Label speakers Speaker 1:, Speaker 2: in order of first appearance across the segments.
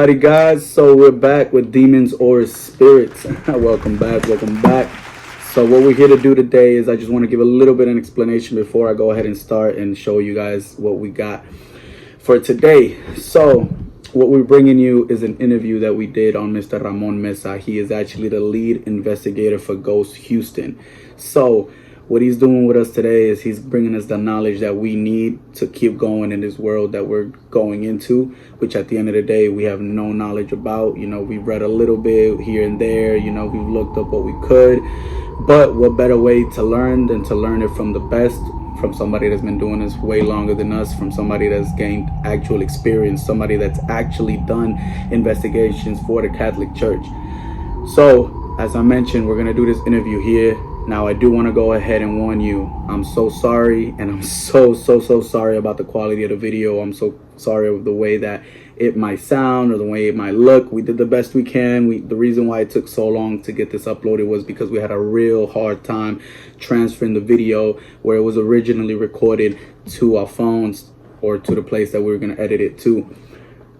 Speaker 1: everybody, guys. So we're back with Demons or Spirits. Welcome back. So what we're here to do today is I just want to give a little bit of an explanation before I go ahead and start and show you guys what we got for today. So what we're bringing you is an interview that we did on Mr. Ramon Meza. He is actually the lead investigator for Ghost Houston. So what he's doing with us today is he's bringing us the knowledge that we need to keep going in this world that we're going into, which at the end of the day, we have no knowledge about. You know, we've read a little bit here and there, you know, we've looked up what we could, but what better way to learn than to learn it from the best, from somebody that's been doing this way longer than us, from somebody that's gained actual experience, somebody that's actually done investigations for the Catholic Church. So, as I mentioned, we're going to do this interview here. Now, I do want to go ahead and warn you, I'm so sorry, and I'm so sorry about the quality of the video. I'm so sorry of the way that it might sound or the way it might look. We did the best we can. The reason why it took so long to get this uploaded was because we had a real hard time transferring the video where it was originally recorded to our phones or to the place that we were going to edit it to.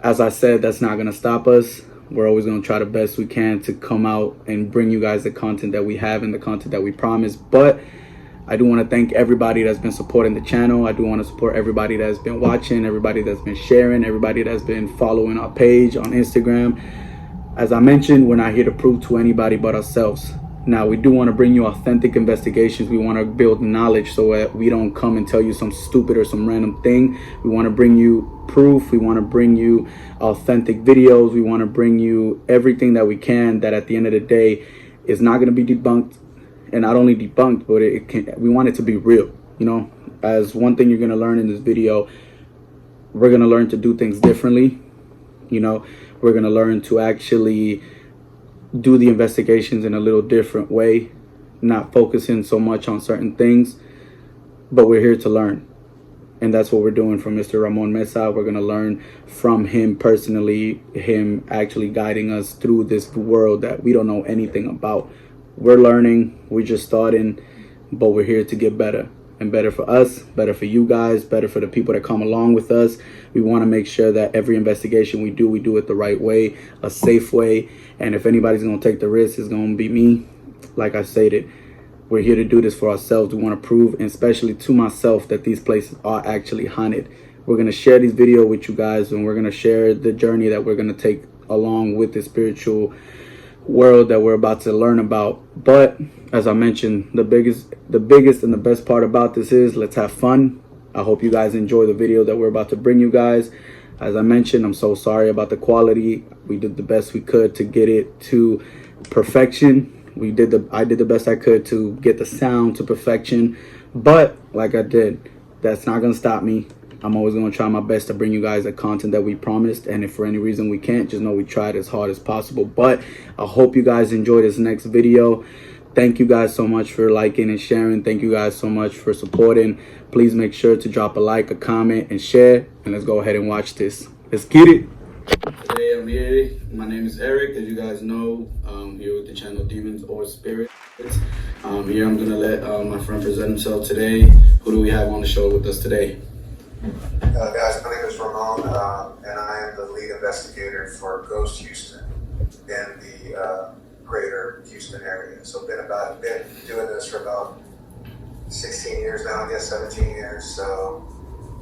Speaker 1: As I said, that's not going to stop us. We're always going to try the best we can to come out and bring you guys the content that we have and the content that we promise. But I do want to thank everybody that's been supporting the channel. I do want to support everybody that's been watching, everybody that's been sharing, everybody that's been following our page on Instagram. As I mentioned, we're not here to prove to anybody but ourselves. Now, we do want to bring you authentic investigations. We want to build knowledge so that we don't come and tell you some stupid or some random thing. We want to bring you proof. We want to bring you authentic videos. We want to bring you everything that we can that at the end of the day is not going to be debunked. And not only debunked, but we want it to be real. You know, as one thing you're going to learn in this video, we're going to learn to do things differently. You know, we're going to learn to actually do the investigations in a little different way, not focusing so much on certain things, but we're here to learn. And that's what we're doing from Mr. Ramon Meza. We're going to learn from him personally, him actually guiding us through this world that we don't know anything about. We're learning, we're just starting, but we're here to get better. And better for us, better for you guys, better for the people that come along with us. We want to make sure that every investigation we do it the right way, a safe way. And if anybody's going to take the risk, it's going to be me. Like I stated, we're here to do this for ourselves. We want to prove, and especially to myself, that these places are actually haunted. We're going to share this video with you guys, and we're going to share the journey that we're going to take along with the spiritual world that we're about to learn about. But as I mentioned, the biggest and the best part about this is let's have fun. I hope you guys enjoy the video that we're about to bring you guys. As I mentioned, I'm so sorry about the quality. We did the best we could to get it to perfection. I did the best I could to get the sound to perfection, but like I did, that's not gonna stop me. I'm always going to try my best to bring you guys the content that we promised. And if for any reason we can't, just know we tried as hard as possible. But I hope you guys enjoy this next video. Thank you guys so much for liking and sharing. Thank you guys so much for supporting. Please make sure to drop a like, a comment, and share. And let's go ahead and watch this. Let's get it. Today I'm here. My name is Eric. As you guys know, I'm here with the channel Demons or Spirits. Here I'm going to let my friend present himself today. Who do we have on the show with us today?
Speaker 2: Guys, my name is Ramon, and I am the lead investigator for Ghost Houston in the greater Houston area. So been doing this for about 16 years now, I guess 17 years. So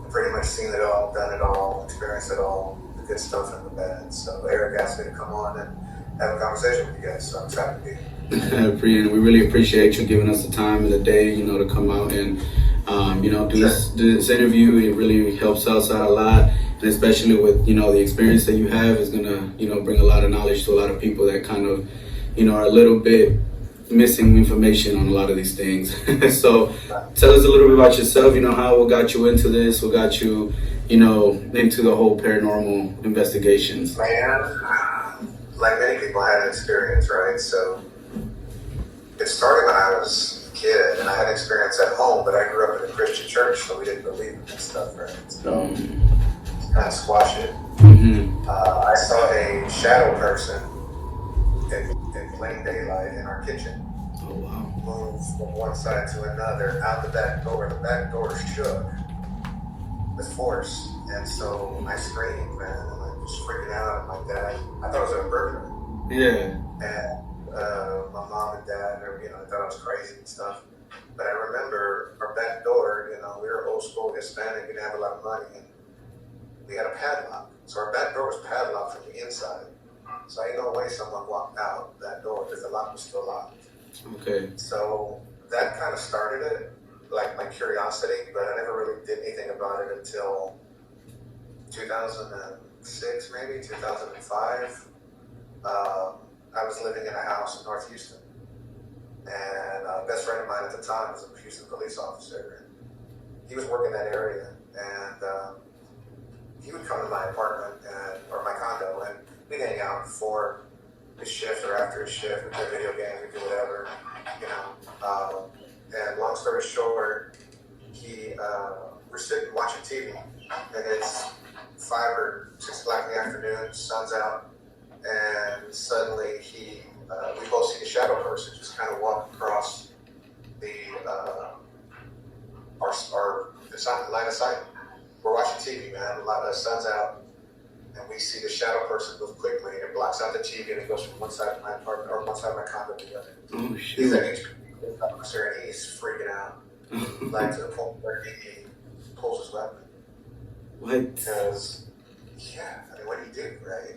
Speaker 2: I've pretty much seen it all, done it all, experienced it all, the good stuff and the bad. So Eric asked me to come on and have a conversation with you guys, so I'm excited to be here.
Speaker 1: We really appreciate you giving us the time of the day, you know, to come out and do this interview. It really helps us out a lot, and especially with, you know, the experience that you have is gonna, you know, bring a lot of knowledge to a lot of people that kind of, you know, are a little bit missing information on a lot of these things. So tell us a little bit about yourself, you know, what got you into this, what got you, you know, into the whole paranormal investigations.
Speaker 2: Man, like many people, I had an experience, right? So it started when I was kid, and I had experience at home, but I grew up in a Christian church, so we didn't believe in this stuff, right? So kind of squash it. I saw a shadow person in plain daylight in our kitchen.
Speaker 1: Oh wow!
Speaker 2: Move from one side to another out the back door. The back door shook with force, and so I screamed, man. I'm like, just freaking out. My dad, I thought it was a burglar.
Speaker 1: Yeah.
Speaker 2: And my mom and dad, I thought I was crazy and stuff. But I remember our back door, we were old school Hispanic, we didn't have a lot of money, and we had a padlock. So our back door was padlocked from the inside. So ain't no way someone walked out that door because the lock was still locked.
Speaker 1: Okay.
Speaker 2: So that kind of started it, like my curiosity, but I never really did anything about it until 2006, maybe 2005. I was living in a house in North Houston, and a best friend of mine at the time was a Houston police officer. He was working that area, and he would come to my apartment or my condo, and we'd hang out before his shift or after his shift. We'd play video games, we'd do whatever, and long story short, we're sitting watching TV, and it's 5 or 6 o'clock in the afternoon, sun's out, and suddenly we both see a shadow person just kind of walk across the line of sight. We're watching TV, man. The sun's out, and we see the shadow person move quickly, and it blocks out the TV, and it goes from one side of my apartment or one side of my condo to the other.
Speaker 1: Oh shit.
Speaker 2: He's an HP officer, and he's freaking out, like to the point where he pulls his weapon.
Speaker 1: What?
Speaker 2: Because, what do you do, right?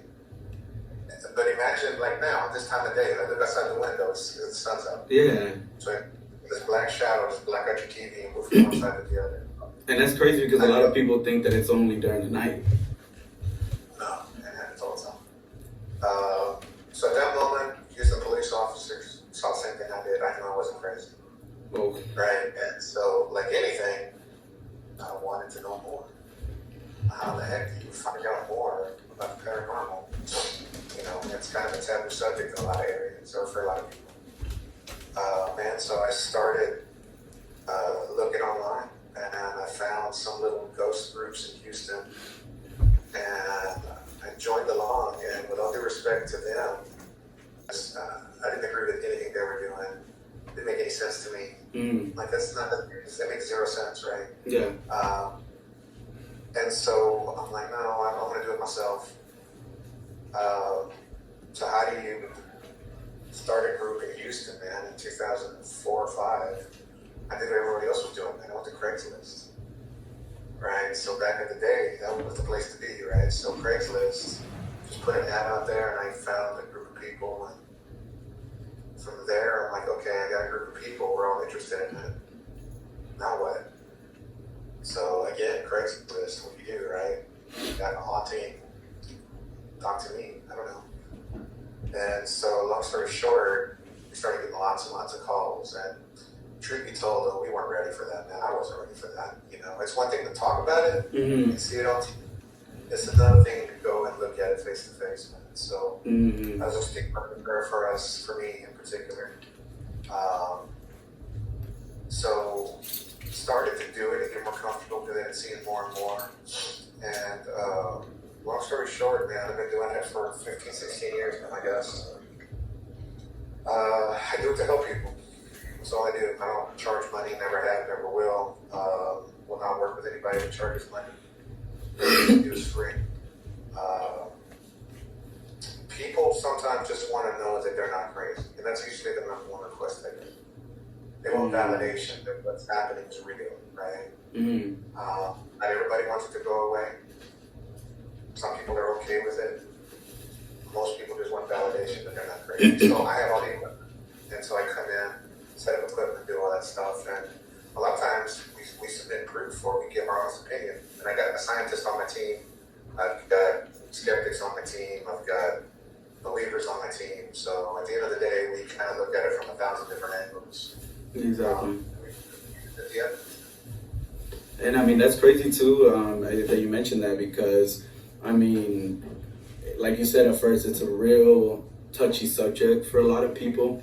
Speaker 2: But imagine, like now, this time of day, I look outside the window, the sun's out.
Speaker 1: Yeah.
Speaker 2: So this black shadow just black out your TV and move from one side to the other.
Speaker 1: And that's crazy because a lot of people think that it's only during the night.
Speaker 2: No, it happens all the time. So at that moment, Houston police officers saw the same thing I did. I knew I wasn't crazy.
Speaker 1: Oh.
Speaker 2: Right? And so, like anything, I wanted to know more. How the heck do you find out more about the paranormal? It's kind of a taboo subject in a lot of areas, or for a lot of people. So I started looking online, and I found some little ghost groups in Houston, and I joined along, and with all due respect to them, I didn't agree with anything they were doing. It didn't make any sense to me. Like, that makes zero sense, right?
Speaker 1: Yeah.
Speaker 2: And so I'm like, no, I want to do it myself. So how do you start a group in Houston, man, in 2004 or 5? I did what everybody else was doing, man. I went to Craigslist, right? So back in the day, that was the place to be, right? So Craigslist, just put an ad out there, and I found a group of people, and from there, I'm like, okay, I got a group of people, we're all interested in it. Now what? So again, Craigslist, what do you do, right? You got a haunting, talk to me, I don't know. And so long story short, we started getting lots and lots of calls, and truth be told, we weren't ready for that, man. I wasn't ready for that. It's one thing to talk about it and see it on TV. It's another thing to go and look at it face to face, man. So that was a stigma for me in particular. So started to do it and get more comfortable with it and seeing more and more. And long story short, man, I've been doing it for 15, 16 years now, I guess. I do it to help people. That's all I do. I don't charge money, never have, never will. Will not work with anybody who charges money. Everything I do is free. People sometimes just want to know that they're not crazy. And that's usually the number one request they get. They want validation that what's happening is real, right? Not everybody wants it to go away. Some people are okay with it. Most people just want validation that they're not crazy. So I have all the equipment. And so I come in, set up equipment, do all that stuff. And a lot of times we submit proof or we give our honest opinion. And I got a scientist on my team. I've got skeptics on my team. I've got believers on my team. So at the end of the day, we kind of look at it from 1,000 different angles.
Speaker 1: Exactly.
Speaker 2: Yeah.
Speaker 1: And I mean, that's crazy too, that you mentioned that, because I mean, like you said at first, it's a real touchy subject for a lot of people,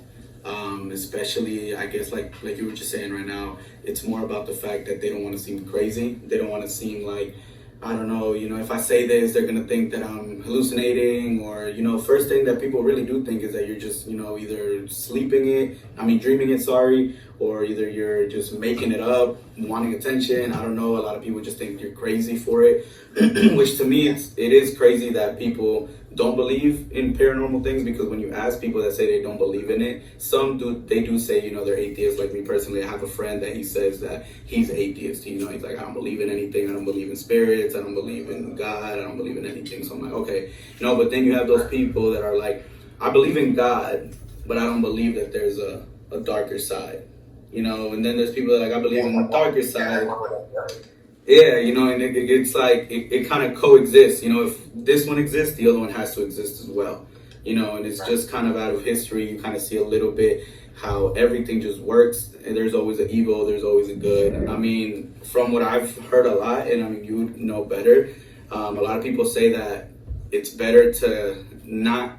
Speaker 1: especially, I guess, like you were just saying right now, it's more about the fact that they don't want to seem crazy. They don't want to seem like I don't know, if I say this, they're gonna think that I'm hallucinating, or, first thing that people really do think is that you're just, either dreaming it, sorry, or either you're just making it up, wanting attention. I don't know, a lot of people just think you're crazy for it, which to me, it is crazy that people don't believe in paranormal things, because when you ask people that say they don't believe in it, they do say, they're atheists. Like me personally, I have a friend that he says that he's atheist. He's like, I don't believe in anything. I don't believe in spirits. I don't believe in God. I don't believe in anything. So I'm like, okay, but then you have those people that are like, I believe in God, but I don't believe that there's a darker side, and then there's people that are like, I believe in the darker side. Yeah, and it's like, it kind of coexists. If this one exists, the other one has to exist as well. And it's just kind of out of history. You kind of see a little bit how everything just works. And there's always an evil, there's always a good. I mean, from what I've heard a lot, and I mean, you know better, a lot of people say that it's better to not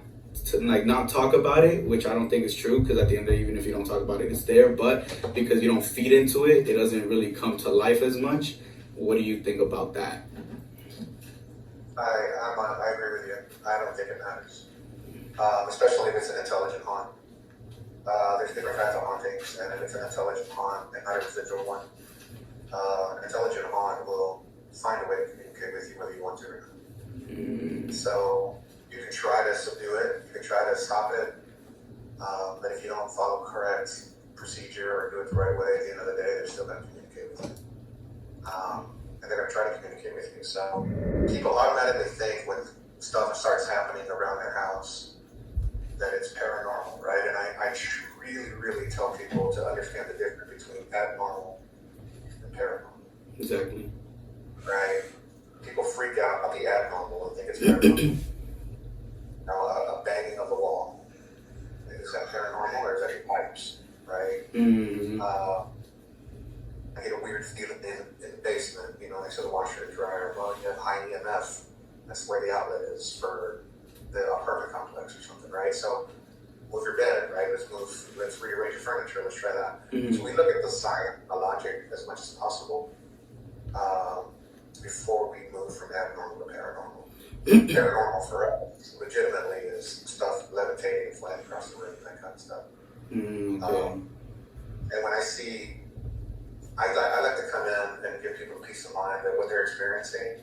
Speaker 1: talk about it, which I don't think is true, because at the end of the day, even if you don't talk about it, it's there. But because you don't feed into it, it doesn't really come to life as much. What do you think about that?
Speaker 2: I agree with you. I don't think it matters, especially if it's an intelligent haunt. There's different kinds of hauntings, and if it's an intelligent haunt and not a residual one, an intelligent haunt will find a way to communicate with you whether you want to or not. So you can try to subdue it, you can try to stop it, but if you don't follow correct procedure or do it the right way, at the end of the day, they're still going to communicate with you. And they're going to try to communicate with you. So people automatically think when stuff starts happening around their house that it's paranormal, right? And I really, really tell people to understand the difference between abnormal and paranormal.
Speaker 1: Exactly.
Speaker 2: Right? People freak out about the abnormal and think it's paranormal. A banging of the wall. Is that paranormal, or is that your pipes? Right?
Speaker 1: Mm-hmm.
Speaker 2: I get a weird feeling in the basement, next to the washer and dryer. Well, you have high EMF. That's where the outlet is for the apartment complex or something, right? So move your bed, right? Let's rearrange your furniture. Let's try that.
Speaker 1: Mm-hmm.
Speaker 2: So we look at the science, the logic as much as possible before we move from abnormal to paranormal. Paranormal for us legitimately is stuff levitating, flying across the room, that kind of stuff.
Speaker 1: Okay.
Speaker 2: And when I see, I like to come in and give people peace of mind that what they're experiencing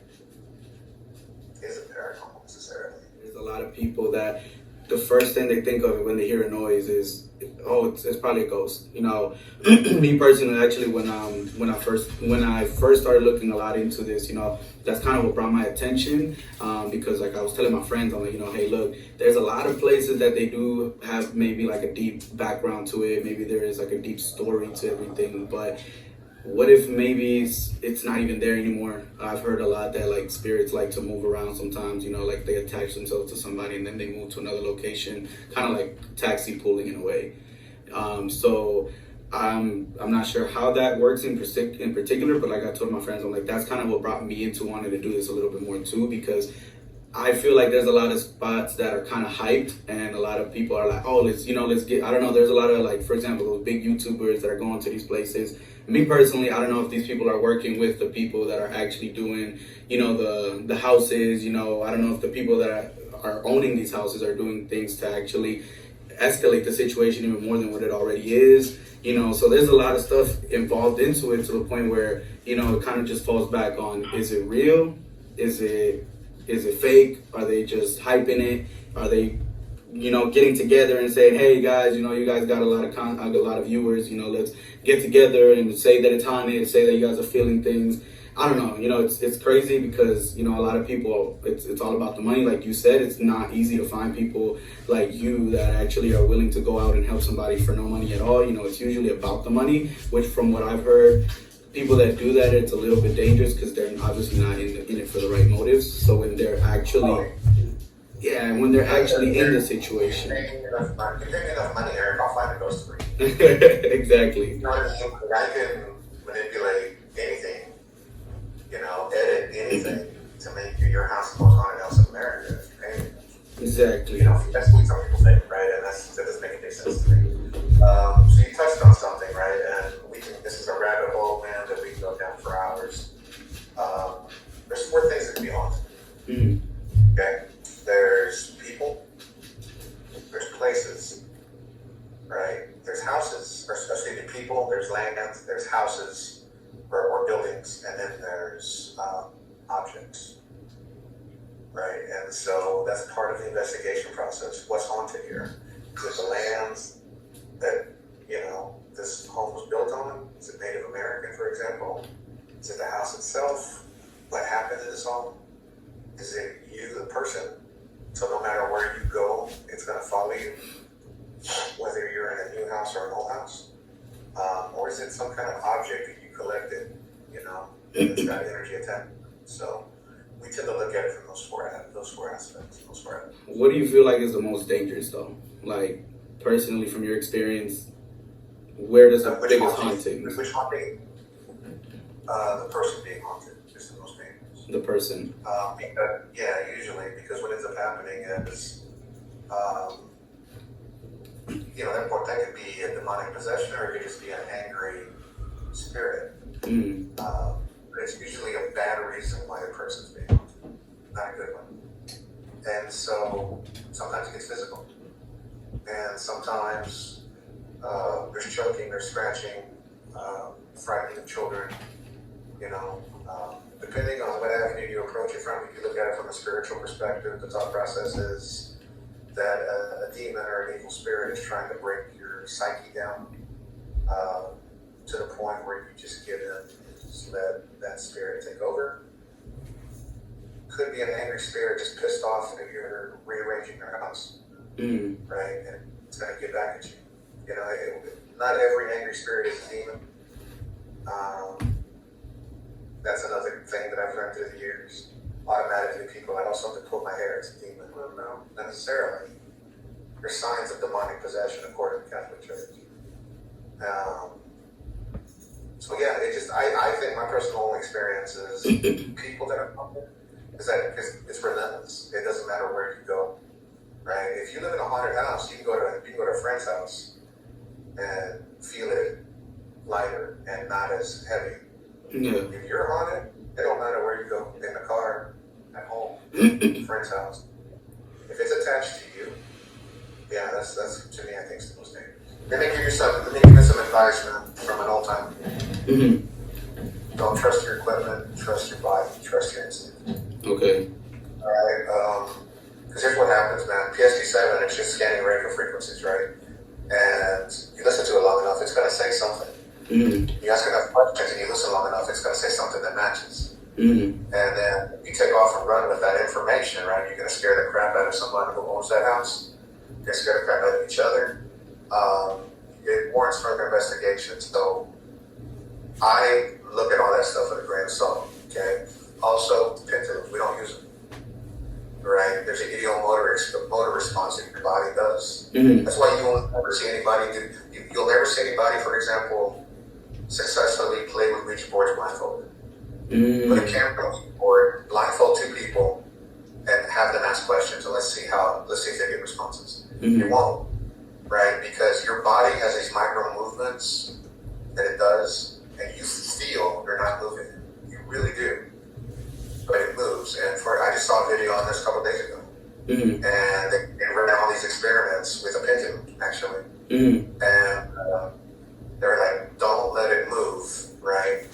Speaker 2: isn't paranormal necessarily. There's
Speaker 1: a lot of people that the first thing they think of when they hear a noise is, it's probably a ghost. Me personally, actually, when I first started looking a lot into this, that's kind of what brought my attention, because like I was telling my friends, I'm like, hey, look, there's a lot of places that they do have maybe like a deep background to it. Maybe there is like a deep story to everything, but what if maybe it's not even there anymore? I've heard a lot that like spirits like to move around sometimes, like they attach themselves to somebody and then they move to another location, kind of like taxi pulling in a way. So I'm not sure how that works in particular, but like I told my friends, I'm like, that's kind of what brought me into wanting to do this a little bit more too, because I feel like there's a lot of spots that are kind of hyped, and a lot of people are like, let's get, I don't know, there's a lot of like, for example, those big YouTubers that are going to these places. Me personally, I don't know if these people are working with the people that are actually doing, the houses, I don't know if the people that are owning these houses are doing things to actually escalate the situation even more than what it already is, so there's a lot of stuff involved into it, to the point where, it kind of just falls back on, is it real? Is it fake? Are they just hyping it? Are they, getting together and saying, hey guys, you guys got a lot of viewers, let's get together and say that it's haunted, say that you guys are feeling things. I don't know, it's crazy because, a lot of people, it's all about the money. Like you said, it's not easy to find people like you that actually are willing to go out and help somebody for no money at all. It's usually about the money, which from what I've heard, people that do that, it's a little bit dangerous because they're obviously not in it for the right motives. So when they're actually, in the situation.
Speaker 2: If you make enough money, Eric, I'll find a ghost for you.
Speaker 1: Exactly.
Speaker 2: I can manipulate anything, edit anything to make your house the most haunted house in America if you pay me.
Speaker 1: Exactly.
Speaker 2: That's what some people think, right? And that doesn't make any sense to me. So you touched on something, right? And this is a rabbit hole, man, that we can go down for hours. There's 4 things right? There's houses, or especially the people, there's land, there's houses or buildings, and then there's objects, right? And so that's part of the investigation process. What's haunted here? Is it the lands that, this home was built on? Is it Native American, for example? Is it the house itself? What happened in this home? Is it you, the person? So no matter where you go, it's going to follow you, whether you're in a new house or an old house. Or is it some kind of object that you collected, that's got energy attached? So we tend to look at it from those four aspects.
Speaker 1: What do you feel like is the most dangerous, though? Like, personally, from your experience, where does the biggest haunting?
Speaker 2: Which haunting? The person being haunted is the most dangerous.
Speaker 1: The person.
Speaker 2: Usually, because what ends up happening is, that could be a demonic possession, or it could just be an angry spirit. It's usually a bad reason why the person's being haunted, not a good one. And so sometimes it gets physical, and sometimes there's choking, there's scratching, frightening of children. Depending on what avenue you approach it from, if you look at it from a spiritual perspective, the thought process is that a demon or an evil spirit is trying to break your psyche down to the point where you just give in, just let that spirit take over. Could be an angry spirit just pissed off that you're rearranging your house, right? And it's going to get back at you. Not every angry spirit is a demon. That's another thing that I've learned through the years. Automatically, people, I know something pulled my hair, it's a demon. Well, no, not necessarily. There's signs of demonic possession according to the Catholic Church. I think my personal experience is people that are haunted is that it's relentless. It doesn't matter where you go, right? If you live in a haunted house, you can go to a friend's house and feel it lighter and not as heavy.
Speaker 1: Yeah.
Speaker 2: If you're haunted, it don't matter where you go, in the car, at home, friend's house. If it's attached to you, that's to me, I think it's the most dangerous. Let me give you some advice from an old time. Don't trust your equipment, trust your body, trust your instinct.
Speaker 1: Okay.
Speaker 2: All right. Because here's what happens, man. PSD7, it's just scanning radio frequencies, right? And you listen to it long enough, it's going to say something. You ask enough questions and you listen long enough, it's going to say something that matches. And then you take off and run with that information, right? You're going to scare the crap out of somebody who owns that house. You're going to scare the crap out of each other. It warrants further investigation. So I look at all that stuff with a grain of salt, okay? Also, pendulums, we don't use them, right? There's an ideomotor motor response that your body does. That's why you won't ever see anybody you'll never see anybody, for example, successfully play with Ouija boards blindfolded. Put a camera on the board, blindfold two people, and have them ask questions, and let's see if they get responses. You won't, right? Because your body has these micro movements that it does, and you feel you're not moving. You really do, but it moves. And I just saw a video on this a couple days ago, and they ran all these experiments with a pendulum, actually, and they're like, don't let it move, right?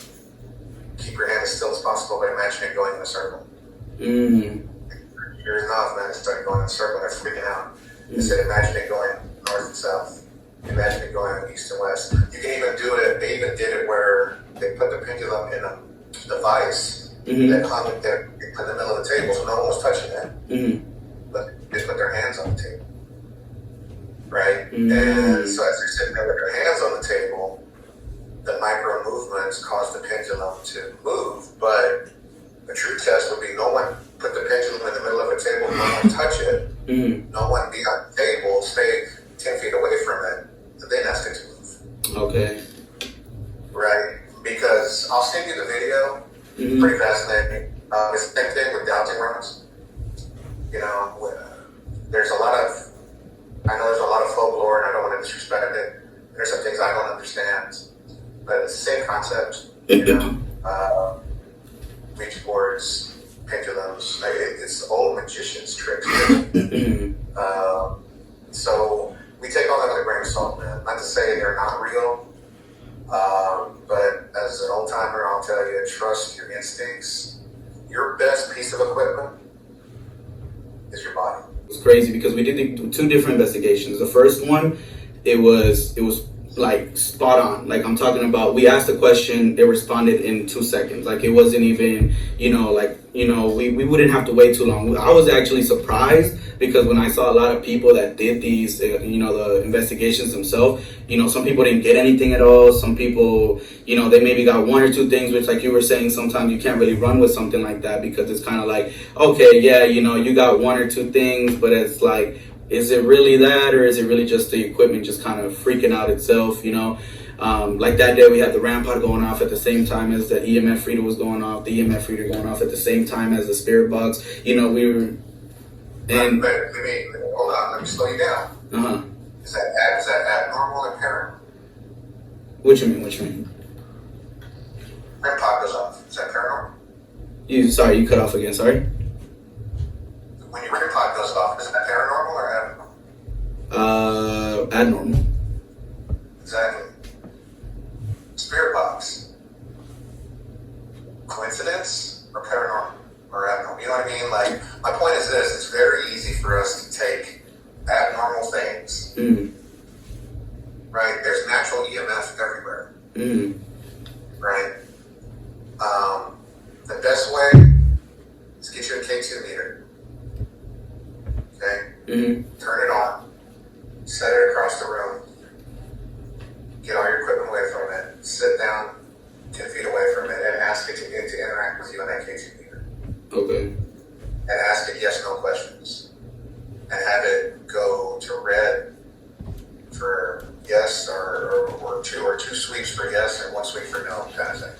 Speaker 2: Keep your hand as still as possible, but imagine it going in a circle. Sure enough, man, it started going in a circle. They're freaking out. They said, imagine it going north and south. Imagine it going east and west. You can even do it. They even did it where they put the pendulum in a device that hung it there in the middle of the table, so no one was touching it. But they just put their hands on the table, right? And so as they're sitting there with their hands on the table, the micro movements cause the pendulum to move. But the true test would be no one put the pendulum in the middle of a table, no one touch it, no one be on the table, stay 10 feet away from it, and then ask it to move. Okay. Right? Because I'll send you the video. It's pretty fascinating. It's the same thing with dowsing rounds. There's a lot of folklore, and I don't want to disrespect it. There's some things I don't understand, but it's the same concept. Ouija boards, pendulums. It's old magician's tricks. So we take all that with a grain of salt, man. Not to say they're not real, but as an old timer, I'll tell you, trust your instincts. Your best piece of equipment is your body.
Speaker 1: It's crazy because we did two different investigations. The first one, it was like spot on. Like I'm talking about, we asked a question, they responded in 2 seconds. Like it wasn't even, we wouldn't have to wait too long. I was actually surprised because when I saw a lot of people that did these, the investigations themselves, some people didn't get anything at all. Some people, they maybe got one or two things, which like you were saying, sometimes you can't really run with something like that because it's kind of like, okay, yeah, you got one or two things, but it's like, is it really that, or is it really just the equipment just kind of freaking out itself, Like that day we had the RAM pod going off at the same time as the EMF reader was going off, the EMF reader going off at the same time as the spirit box. We were... And
Speaker 2: let me hold on. Let me slow you down. Is that abnormal or paranormal?
Speaker 1: What you mean?
Speaker 2: REM pod goes off. Is that paranormal?
Speaker 1: You cut off again. Sorry.
Speaker 2: When your REM pod goes off, is that paranormal or abnormal?
Speaker 1: Abnormal.
Speaker 2: Exactly. Spirit box. Coincidence or paranormal or abnormal? You know what I mean? Like, my point is this: it's very easy for us to take abnormal things. Right? There's natural EMF everywhere. Right? The best way is get you a K2 meter. Okay? Turn it on. Set it across the room. Get all your equipment away from it. Sit down 10 feet away from it and ask it to interact with you on that K2 meter.
Speaker 1: Okay.
Speaker 2: And ask it yes/no questions. And have it go to red for yes or two sweeps for yes and one sweep for no kind of thing.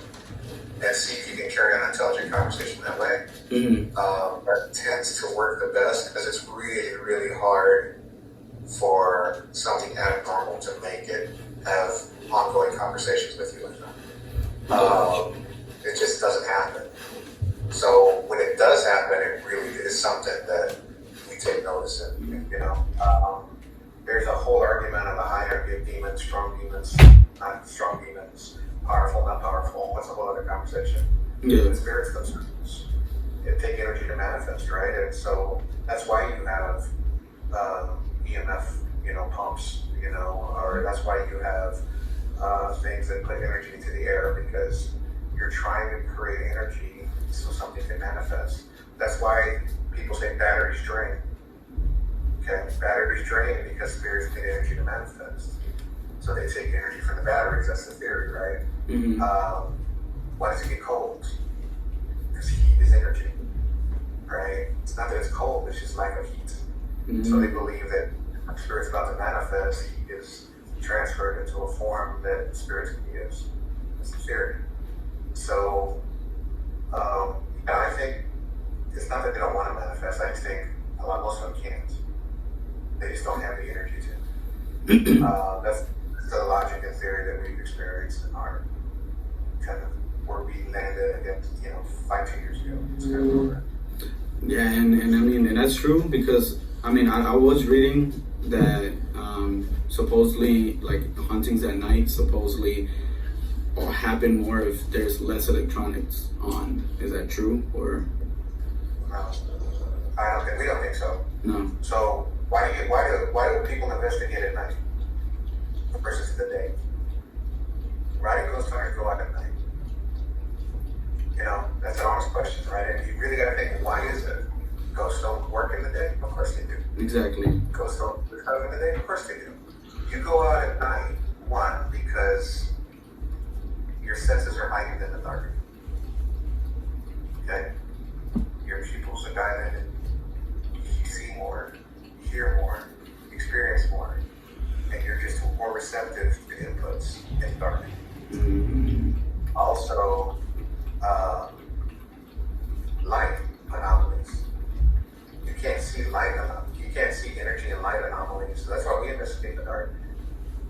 Speaker 2: And see if you can carry on an intelligent conversation that way. That tends to work the best because it's really, really hard for something abnormal to make it have ongoing conversations with you like that. It just doesn't happen. So when it does happen, it really is something that we take notice in. There's a whole argument on the hierarchy of demons, strong demons, not strong demons, powerful, not powerful. That's a whole other conversation.
Speaker 1: Yeah.
Speaker 2: The spirits themselves, it take energy to manifest, right? And so that's why you have EMF, pumps, or that's why you have things that put energy into the air because you're trying to create energy so something can manifest. That's why people say batteries drain. Okay, batteries drain because spirits need energy to manifest. So they take energy from the batteries. That's the theory, right? Why does it get cold? Because heat is energy, right? It's not that it's cold; it's just lack of heat. So they believe that when spirit's about to manifest, heat is transferred into a form that spirits can use. That's the theory. So, I think it's not that they don't want to manifest. I just think most of them can't. They just don't have the energy to. That's the logic and theory that we've experienced in our kind of where we landed against, 5 years ago. It's kind of over.
Speaker 1: Yeah, and that's true because I was reading that supposedly like hauntings at night supposedly happen more if there's less electronics on. Is that true or?
Speaker 2: No, we don't think so.
Speaker 1: No.
Speaker 2: So why do people investigate at night versus the day? Why do ghost hunters go out at night? That's an honest question, right? And you really got to think, why is it? Ghosts don't work in the day? Of course they do.
Speaker 1: Exactly.
Speaker 2: Ghosts don't live in the day? Of course they do. You go out at night, one, because your senses are heightened in the dark. Okay? Your pupils are dilated. You see more, you hear more, you experience more, and you're just more receptive to inputs in the dark. Also, light anomalies. You can't see light anomalies. You can't see energy and light anomalies. So that's why we investigate the dark.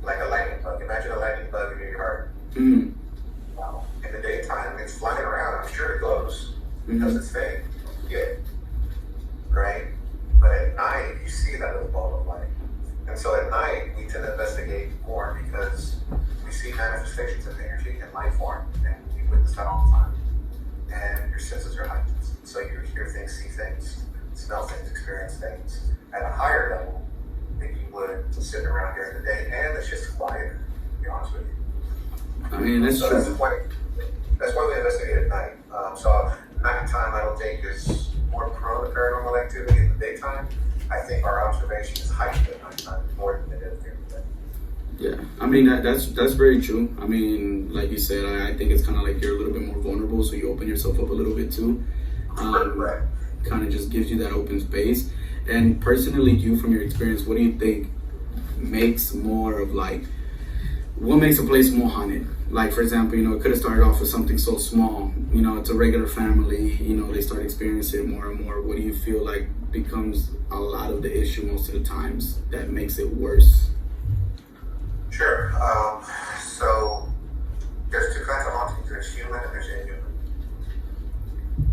Speaker 2: Like a lightning bug. Imagine a lightning bug in your yard. In the daytime, it's flying around. I'm sure it glows because it's fake. Yeah. Right? But at night, you see that little ball of light. And so at night,
Speaker 1: I mean, that's
Speaker 2: so
Speaker 1: true.
Speaker 2: That's why we investigate at night. So nighttime, I don't think is more prone to paranormal activity in the daytime. I think our observation is heightened at nighttime more than it is during the day.
Speaker 1: Yeah, I mean that's very true. I mean, like you said, I think it's kind of like you're a little bit more vulnerable, so you open yourself up a little bit too.
Speaker 2: Right.
Speaker 1: Kind of just gives you that open space. And personally, you, from your experience, what do you think makes more of like, what makes a place more haunted? Like, for example, it could have started off with something so small. It's a regular family. They start experiencing it more and more. What do you feel like becomes a lot of the issue most of the times that makes it worse?
Speaker 2: Sure. So there's two kinds of hauntings. There's human and there's inhuman.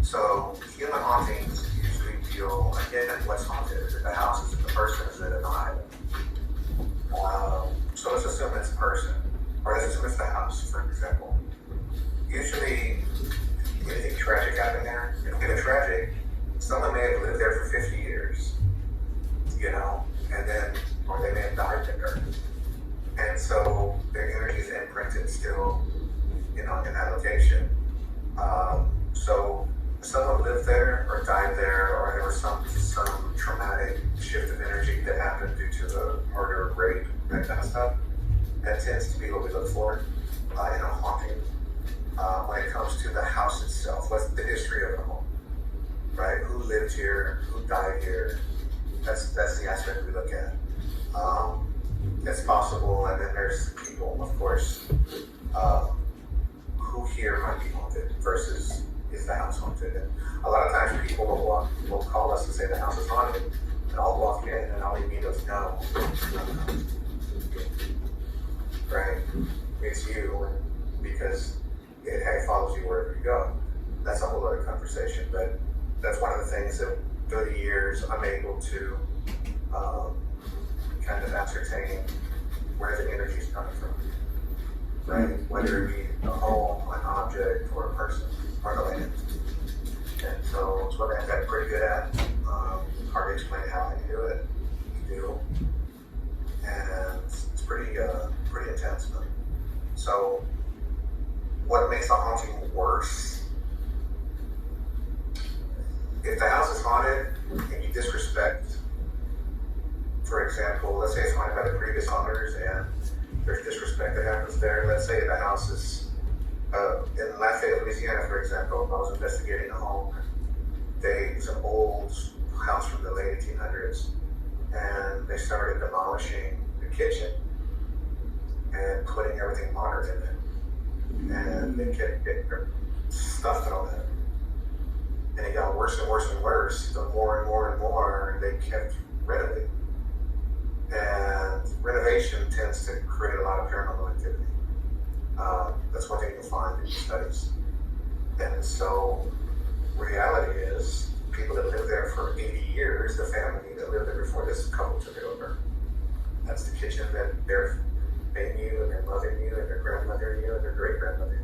Speaker 2: So human hauntings usually deal, again, what's haunted. Is it the house? Is it the person? Is it an island? So let's assume it's a person, or let's assume it's the house, for example. Usually, anything tragic happened there. If we get a tragic, someone may have lived there for 50 years, and then, or they may have died there. And so their energy is imprinted still, in that location. So someone lived there or died there, or there was some traumatic shift of energy that happened due to the murder, rape, that kind of stuff. That tends to be what we look for in a haunting. When it comes to the house itself, what's the history of the home, right? Who lived here? Who died here? That's the aspect we look at. It's possible, and then there's people, of course, who here might be haunted versus is the house haunted. And a lot of times people will call us and say the house is haunted, and I'll walk in and I'll immediately know, right? It's you, because it follows you wherever you go. That's a whole other conversation, but that's one of the things that through the years I'm able to kind of ascertain where the energy is coming from, right? Whether it be a home, an object, or a person, or the land. And so it's what I've got pretty good at. Hard to explain how I do it. You do. And it's pretty intense. So what makes a haunting worse? If the house is haunted and you disrespect, for example, let's say it's haunted by the previous owners and there's disrespect that happens there. Let's say the house is in Lafayette, Louisiana, for example. I was investigating a home. It's an old house from the late 1800s, and they started demolishing the kitchen and putting everything modern in it. And they kept getting their stuff thrown in it. And it got worse and worse and worse. The more and more and more they kept renovating. And renovation tends to create a lot of paranormal activity. That's one thing you'll find in studies. And so reality is people that lived there for 80 years, the family that lived there before this couple took it over. That's the kitchen that they knew, and their mother knew, and their grandmother knew, and their great-grandmother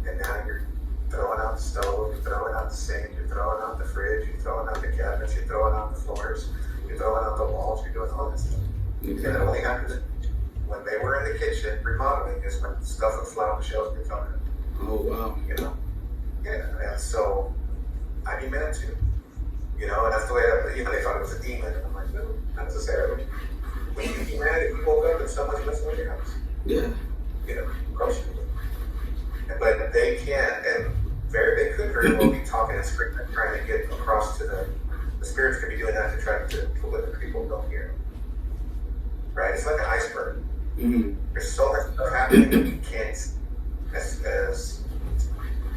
Speaker 2: knew. And now you're throwing out the stove, you're throwing out the sink, you're throwing out the fridge, you're throwing out the cabinets, you're throwing out the floors, you're throwing out the walls, you're doing all this stuff. And it only happens when they were in the kitchen remodeling is when stuff would fly on the shelves and get thrown in.
Speaker 1: Oh, wow.
Speaker 2: Yeah, and so I'd be mad too. And that's the way they thought it was a demon. And I'm like, no, not necessarily. When you be mad if you woke up and someone's messing with your house.
Speaker 1: Yeah.
Speaker 2: Of course you would. But they can't, and they could very well be talking in spirit, trying to get across to the spirits could be doing that to try to let the people don't hear. Right? It's like an iceberg.
Speaker 1: Mm-hmm.
Speaker 2: There's so much stuff happening that you can't see as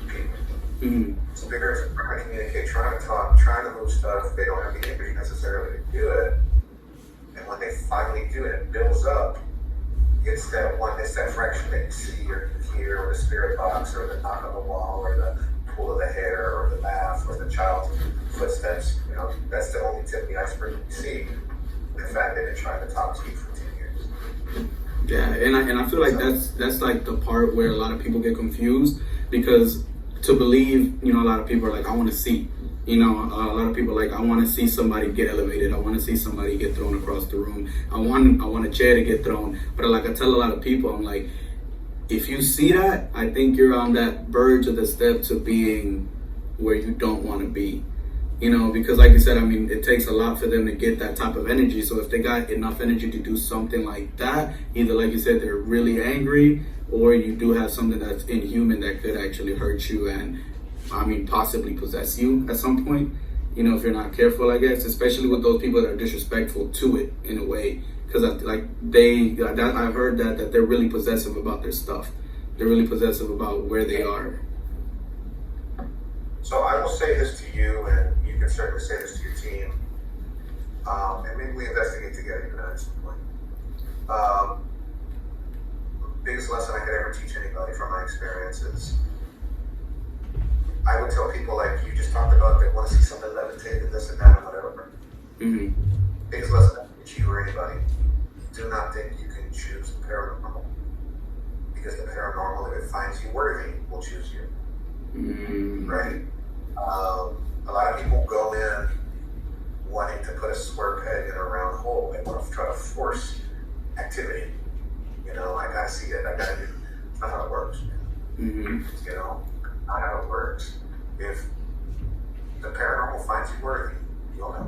Speaker 2: people.
Speaker 1: Mm-hmm.
Speaker 2: Spirits are trying to communicate, trying to talk, trying to move stuff. They don't have the energy necessarily to do it. And when they finally do it, it builds up. It's that fraction that you see or you hear, or the spirit box, or the knock on the wall, or the pull of the hair, or the laugh, or the child's footsteps. That's the only tip of the iceberg you see. The fact that they're trying to talk to you for 10 years.
Speaker 1: Yeah, and I feel like that's like the part where a lot of people get confused, because to believe, a lot of people are like, I want to see. A lot of people are like, I want to see somebody get elevated. I want to see somebody get thrown across the room. I want a chair to get thrown. But like I tell a lot of people, I'm like, if you see that, I think you're on that verge of the step to being where you don't want to be. Because like you said, I mean, it takes a lot for them to get that type of energy. So if they got enough energy to do something like that, either like you said, they're really angry, or you do have something that's inhuman that could actually hurt you and, I mean, possibly possess you at some point. If you're not careful, I guess, especially with those people that are disrespectful to it in a way. Because I've heard that they're really possessive about their stuff. They're really possessive about where they are.
Speaker 2: So I will say this to you, and you can certainly say this to your team, and maybe we investigate together at some point. Biggest lesson I could ever teach anybody from my experiences, I would tell people like you just talked about, they want to see something levitate and this and that and whatever.
Speaker 1: Mm-hmm.
Speaker 2: Biggest lesson I could teach you or anybody, do not think you can choose the paranormal. Because the paranormal, if it finds you worthy, will choose you.
Speaker 1: Mm-hmm.
Speaker 2: Right? A lot of people go in wanting to put a square peg in a round hole. They want to try to force activity. I gotta see it. I gotta do it. It's not how it works.
Speaker 1: Mm-hmm.
Speaker 2: Not how it works. If the paranormal finds you worthy, you'll know.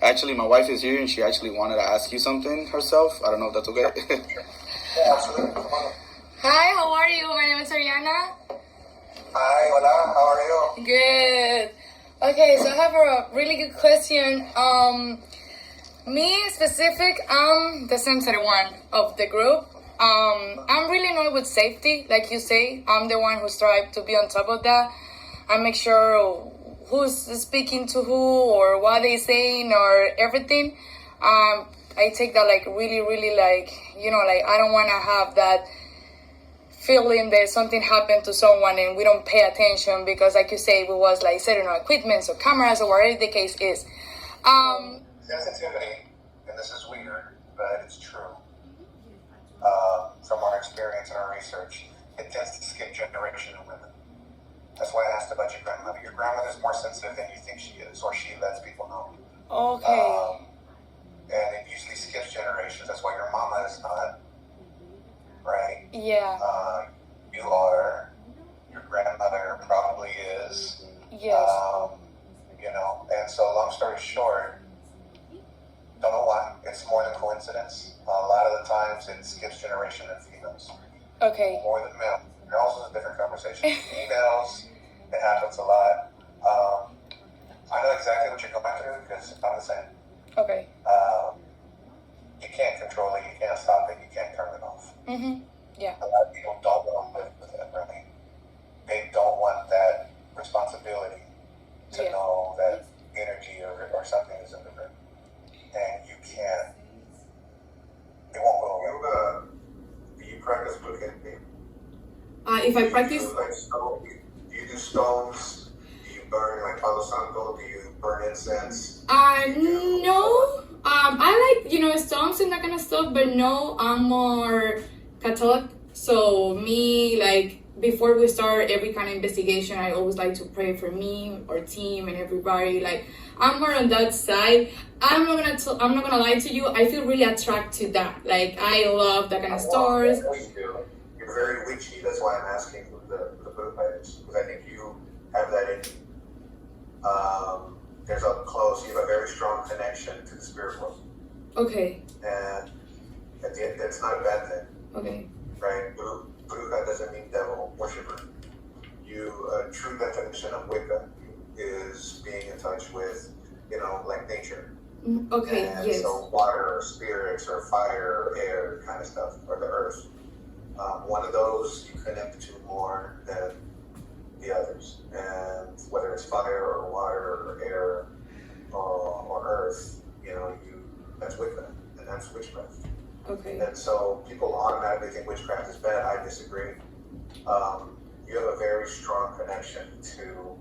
Speaker 1: Actually, my wife is here, and she actually wanted to ask you something herself. I don't know if that's okay.
Speaker 2: Yeah, absolutely. Come on.
Speaker 3: Hi, how are you? My name is Ariana.
Speaker 2: Hi, hola. How are you?
Speaker 3: Good. Okay, so I have a really good question. Me specific, I'm the sensitive one of the group. I'm really annoyed with safety, like you say. I'm the one who strives to be on top of that. I make sure who's speaking to who or what they saying or everything. I take that like really, really like I don't want to have that feeling that something happened to someone and we don't pay attention because, like you say, we was like setting on equipment or cameras or whatever the case is.
Speaker 2: Sensitivity, and this is weird, but it's true. From our experience and our research, it tends to skip generation in women. That's why I asked about your grandmother. Your grandmother is more sensitive than you think she is, or she lets people know.
Speaker 3: Okay.
Speaker 2: And it usually skips generations. That's why your mama is not, right?
Speaker 3: Yeah.
Speaker 2: You are. Your grandmother probably is.
Speaker 3: Yes.
Speaker 2: And so long story short, don't know why. It's more than coincidence. A lot of the times it skips generation in females.
Speaker 3: Okay.
Speaker 2: More than male. Males is a different conversation. Females, it happens a lot. I know exactly what you're going through because I'm the same.
Speaker 3: Okay.
Speaker 2: You can't control it. You can't stop it. You can't turn it off.
Speaker 3: Mm-hmm. Yeah.
Speaker 2: A lot of people don't want to live with it, really. They don't want that responsibility to know that energy or something is in the room. And you can't. It won't go away. Do you practice cooking?
Speaker 3: If I practice...
Speaker 2: Do you do stones? Do you burn like Palo Santo? Do you burn incense?
Speaker 3: No. I like, stones and that kind of stuff, but no, I'm more Catholic. So me, like, before we start every kind of investigation, I always like to pray for me, our team, and everybody. Like, I'm more on that side. I'm not gonna lie to you. I feel really attracted to that. Like, I love that kind of stars.
Speaker 2: You're very witchy. That's why I'm asking the book writers, because I think you have that in you. There's you have a very strong connection to the spirit world.
Speaker 3: Okay.
Speaker 2: And at the end, that's not a bad thing.
Speaker 3: Okay.
Speaker 2: Right? Bruja doesn't mean devil worshiper. A true definition of Wicca is being in touch with, like nature.
Speaker 3: Okay,
Speaker 2: and
Speaker 3: yes.
Speaker 2: So water or spirits or fire or air kind of stuff, or the earth. One of those you connect to more than the others. And whether it's fire or water or air or earth, that's Wicca, and that's witchcraft.
Speaker 3: Okay.
Speaker 2: And so people automatically think witchcraft is bad. I disagree. You have a very strong connection to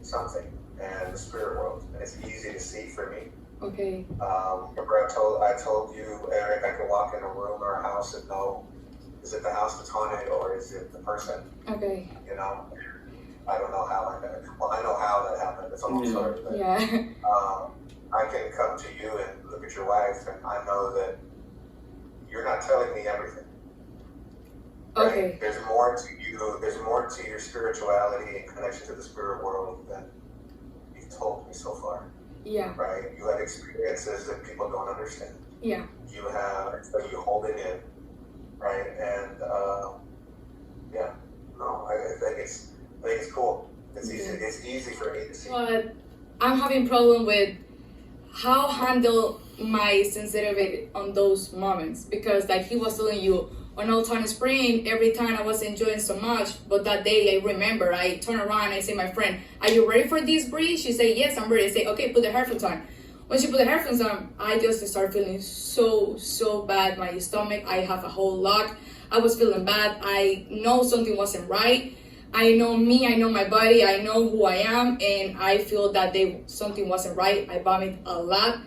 Speaker 2: something and the spirit world, and it's easy to see for me.
Speaker 3: Okay.
Speaker 2: Remember I told you, Eric, I could walk in a room or a house and know, is it the house that's haunted or is it the person?
Speaker 3: Okay.
Speaker 2: I don't know how I know how that happened. It's a long story. But,
Speaker 3: yeah.
Speaker 2: I can come to you and look at your wife, and I know that you're not telling me everything. Right?
Speaker 3: Okay.
Speaker 2: There's more to you. There's more to your spirituality and connection to the spirit world than you've told me so far.
Speaker 3: Yeah.
Speaker 2: Right? You have experiences that people don't understand.
Speaker 3: Yeah.
Speaker 2: You have, but you hold it in, right? And yeah, no, I think it's cool. It's easy. It's easy for me to see.
Speaker 3: But I'm having problem with how handle my sensitivity on those moments, because like he was telling you on Old Town Spring, every time I was enjoying so much, but that day I remember I turn around and I say, my friend, are you ready for this breeze? She said, yes, I'm ready. I say, okay, put the headphones on. When she put the headphones on, I just start feeling so bad. My stomach, I have a whole lock. I was feeling bad. I know something wasn't right. I know me, I know my body, I know who I am, and I feel that something wasn't right. I vomit a lot.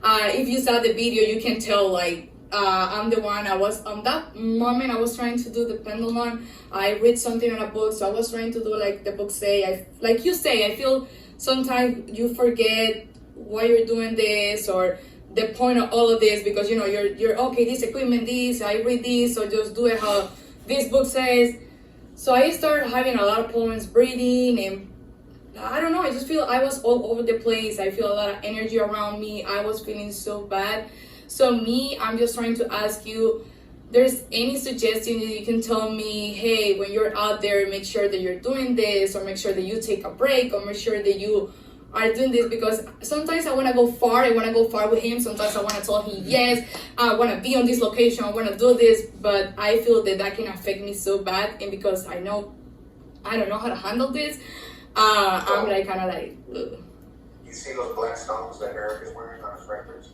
Speaker 3: If you saw the video, you can tell like I'm the one. I was on that moment. I was trying to do the pendulum. I read something in a book, so I was trying to do like the book say. Like you say, I feel sometimes you forget why you're doing this or the point of all of this, because you know you're okay. This equipment, this I read this, so just do it how this book says. So I started having a lot of problems breathing, and I don't know, I just feel I was all over the place. I feel a lot of energy around me. I was feeling so bad. So I'm just trying to ask you, there's any suggestion that you can tell me, hey, when you're out there, make sure that you're doing this, or make sure that you take a break, or make sure that you are doing this, because sometimes I want to go far. I want to go far with him. Sometimes I want to tell him, yes, I want to be on this location. I want to do this, but I feel that can affect me so bad. And because I don't know how to handle this, I'm like kind of like, ugh.
Speaker 2: You see those black stones that Eric is wearing on his records?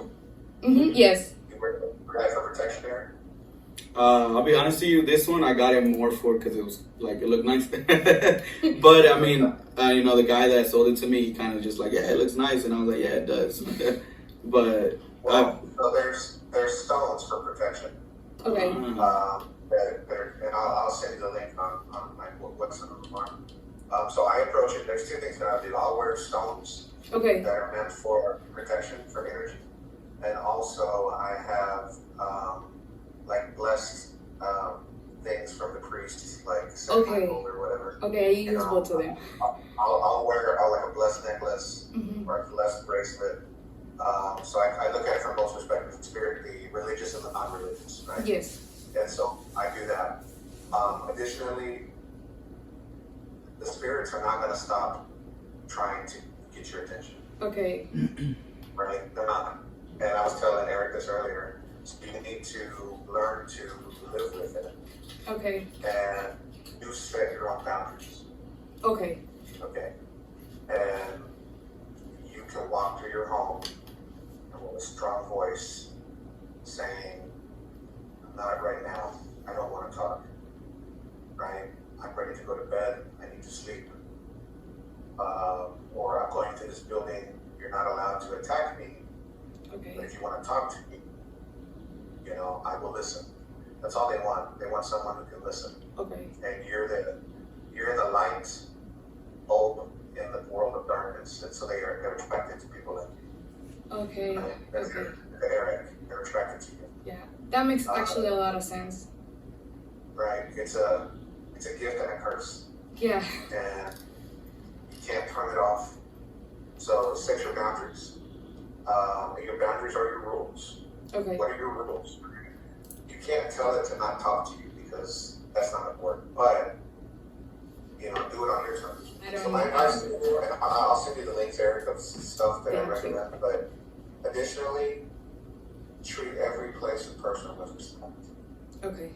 Speaker 3: Yes.
Speaker 2: You wear that for protection, Eric?
Speaker 1: I'll be honest with you, this one I got it more for because it was like it looked nice. But I mean, you know, the guy that sold it to me, he kind of just like, yeah, it looks nice, and I was like, yeah, it does. But
Speaker 2: so there's stones for protection.
Speaker 3: Okay.
Speaker 2: And I'll send you the link on my website on the farm. So I approach it. There's two things that I do. I'll wear stones that are meant for protection, for energy, and also I have like blessed things from the priests, like Saint Michael or whatever.
Speaker 3: Okay, I use both of them.
Speaker 2: I'll wear like a blessed necklace or a blessed bracelet. So I look at it from both perspectives: the spirit, the religious, and the non-religious. Right?
Speaker 3: Yes.
Speaker 2: And so I do that. Additionally, the spirits are not going to stop trying to get your attention.
Speaker 3: Okay.
Speaker 2: Right? They're not. And I was telling Eric this earlier. So you need to learn to live with it.
Speaker 3: Okay.
Speaker 2: And you set your own boundaries.
Speaker 3: Okay.
Speaker 2: Okay. And you can walk to your home with a strong voice saying, not right now. I don't want to talk. Right? I'm ready to go to bed. I need to sleep. Or I'm going to this building. You're not allowed to attack me.
Speaker 3: Okay.
Speaker 2: But if you want to talk to me, you know, I will listen. That's all they want. They want someone who can listen.
Speaker 3: Okay.
Speaker 2: And you're the light bulb in the world of darkness. And so they're attracted to people like you.
Speaker 3: Okay.
Speaker 2: Right?
Speaker 3: Okay.
Speaker 2: They're attracted to you.
Speaker 3: Yeah, that makes actually a lot of sense.
Speaker 2: Right. It's a gift and a curse.
Speaker 3: Yeah.
Speaker 2: And you can't turn it off. So set your boundaries. Your boundaries are your rules.
Speaker 3: Okay.
Speaker 2: What are your rules? You can't tell it to not talk to you because that's not important. But you know, do it on your terms. So my advice to you, and I'll send you the links, Eric, of stuff that I recommend. But additionally, treat every place and person with respect.
Speaker 3: Okay.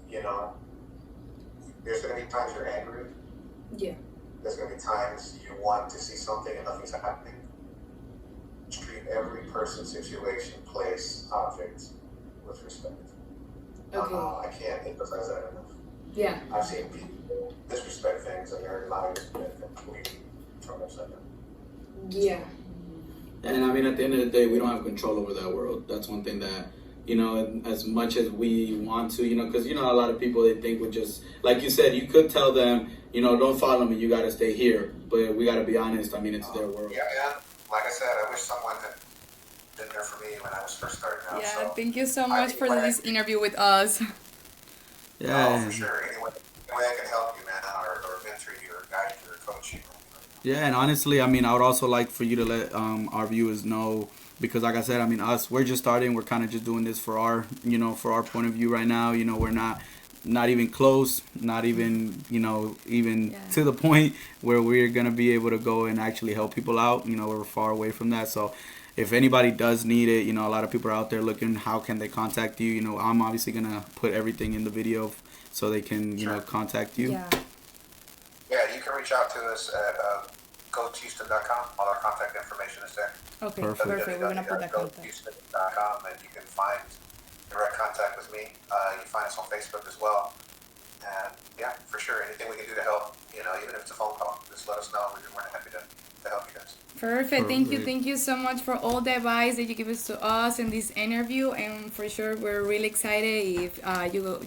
Speaker 2: You know, there's going to be times you're angry.
Speaker 3: Yeah.
Speaker 2: There's going to be times you want to see something and nothing's happening. Treat every person, situation, place, object with respect.
Speaker 3: Okay.
Speaker 2: I can't emphasize that enough.
Speaker 3: Yeah.
Speaker 2: I've seen people disrespect things and their lives been completely turned upside down.
Speaker 3: Yeah.
Speaker 1: And I mean, at the end of the day, we don't have control over that world. That's one thing that, you know, as much as we want to, you know, because, you know, a lot of people, they think would just, like you said, you could tell them, you know, don't follow me, you got to stay here. But we got to be honest. I mean, it's their world.
Speaker 2: Yeah, man. Like I said, I wish someone had been there for me when I was first starting out.
Speaker 3: Yeah,
Speaker 2: so
Speaker 3: thank you so much for this interview with us.
Speaker 2: Oh, for
Speaker 1: Yeah.
Speaker 2: sure. Any way I can help you, man, or mentor you, or guide you, or coach you.
Speaker 1: Yeah, and honestly, I mean, I would also like for you to let our viewers know because, like I said, I mean, we're just starting. We're kind of just doing this for our, for our point of view right now. We're not even close, not even, even
Speaker 3: Yeah.
Speaker 1: to the point where we're gonna be able to go and actually help people out. We're far away from that. So, if anybody does need it, a lot of people are out there looking. How can they contact you? I'm obviously gonna put everything in the video so they can,
Speaker 2: Sure.
Speaker 1: contact you.
Speaker 3: Yeah.
Speaker 2: Yeah, you can reach out to us at ghosthouston.com. All our contact information is there.
Speaker 3: Okay,
Speaker 1: Perfect.
Speaker 3: perfect. We're gonna put that contact.
Speaker 2: www.ghosthouston.com, and you can find direct contact with me. You can find us on Facebook as well. And yeah, for sure, anything we can do to help, even if it's a phone call, just let us know. We're more than happy to help you guys.
Speaker 3: Perfect. Thank you.
Speaker 1: Perfect.
Speaker 3: Thank you so much for all the advice that you give us to us in this interview. And for sure, we're really excited if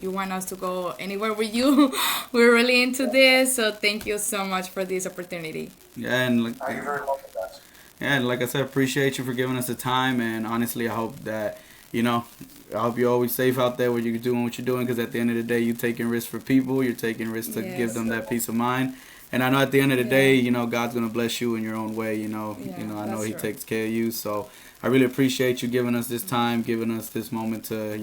Speaker 3: you want us to go anywhere with you. We're really into this. So thank you so much for this opportunity.
Speaker 1: Yeah, and like,
Speaker 2: You're very welcome, guys.
Speaker 1: yeah, and like I said, appreciate you for giving us the time. And honestly, I hope that I hope you're always safe out there where you're doing what you're doing. Because at the end of the day, you're taking risks for people. You're taking risks to give
Speaker 3: Yes.
Speaker 1: them that peace of mind. And I know at the end of the
Speaker 3: Yeah.
Speaker 1: day, God's gonna bless you in your own way. I know
Speaker 3: that's
Speaker 1: He
Speaker 3: right.
Speaker 1: takes care of you. So I really appreciate you giving us this time, giving us this moment to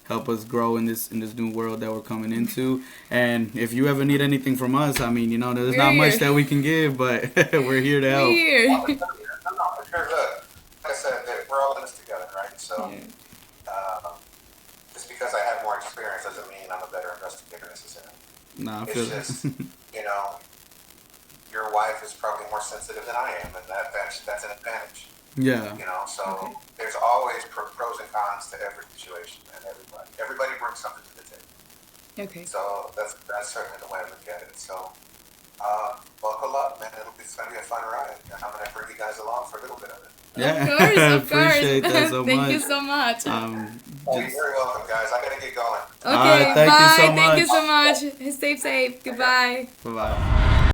Speaker 1: help us grow in this new world that we're coming into. And if you ever need anything from us, I mean, there's
Speaker 3: We're
Speaker 1: not much
Speaker 3: here.
Speaker 1: that we can give, but we're here to help.
Speaker 3: Weird.
Speaker 2: No, for sure, look, like I said, we're all in this together, right? So, just because I have more experience doesn't mean I'm a better investigator necessarily.
Speaker 1: Nah, I
Speaker 2: It's
Speaker 1: feel
Speaker 2: just, your wife is probably more sensitive than I am, and that's an advantage.
Speaker 1: yeah.
Speaker 2: So
Speaker 3: Okay.
Speaker 2: there's always pros and cons to every situation, and everybody brings something to the table.
Speaker 3: Okay.
Speaker 2: So that's certainly the way I look at it. So buckle up, man. It's gonna be a fun ride, and I'm gonna bring you guys along for a little bit of it.
Speaker 1: Yeah,
Speaker 3: Of course, of
Speaker 1: appreciate
Speaker 3: course.
Speaker 1: that so
Speaker 3: Thank
Speaker 1: much.
Speaker 3: you so much.
Speaker 2: You're very welcome, guys. I gotta get going.
Speaker 3: Okay,
Speaker 1: right, thank you
Speaker 3: bye.
Speaker 1: so
Speaker 3: Thank you
Speaker 1: much.
Speaker 3: so much. Stay safe. Goodbye.
Speaker 1: Bye bye.